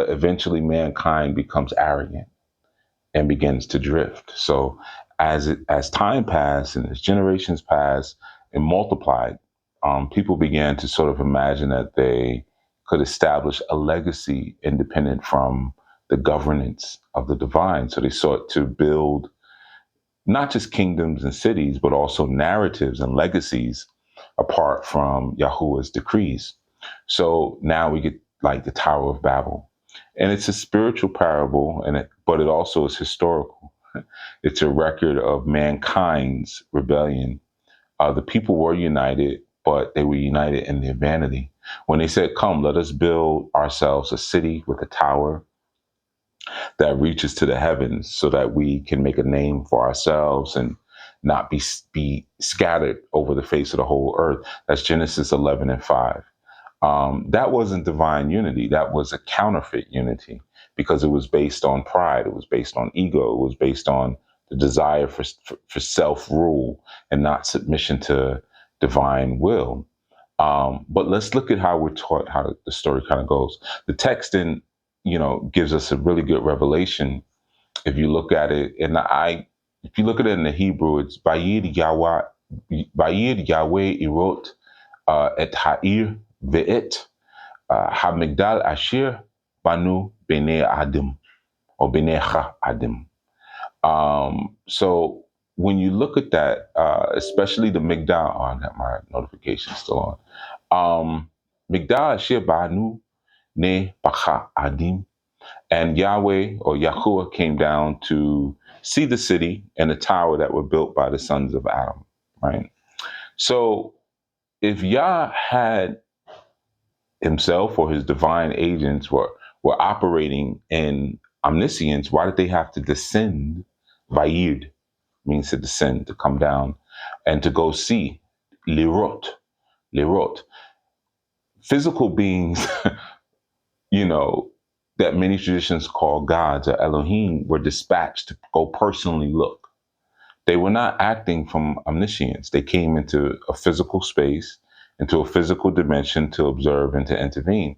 but eventually mankind becomes arrogant and begins to drift. So as time passed and as generations passed and multiplied, people began to sort of imagine that they could establish a legacy independent from the governance of the divine. So they sought to build not just kingdoms and cities, but also narratives and legacies apart from Yahuwah's decrees. So now we get like the Tower of Babel. And it's a spiritual parable, but it also is historical. It's a record of mankind's rebellion. The people were united, but they were united in their vanity. When they said, "Come, let us build ourselves a city with a tower that reaches to the heavens so that we can make a name for ourselves and not be scattered over the face of the whole earth." That's Genesis 11:5. That wasn't divine unity. That was a counterfeit unity because it was based on pride. It was based on ego. It was based on the desire for self-rule and not submission to divine will. But let's look at how we're taught, how the story kind of goes. The text then, gives us a really good revelation. If you look at it if you look at it in the Hebrew, it's Bayid Yahweh Irot et Ha'ir Ve'et Hamigdal Ashir Banu Bene Adim or Benecha Adim. So when you look at that, especially the Migdal, oh, I got my notification still on. Migdal Ashir Banu Ne Bacha Adim. And Yahweh or Yahuwah came down to see the city and the tower that were built by the sons of Adam, right? So if Yah had himself or his divine agents were operating in omniscience, why did they have to descend? Vayid means to descend, to come down, and to go see. Lirot, lirot. Physical beings, that many traditions call gods or Elohim were dispatched to go personally look. They were not acting from omniscience. They came into a physical space, into a physical dimension to observe and to intervene.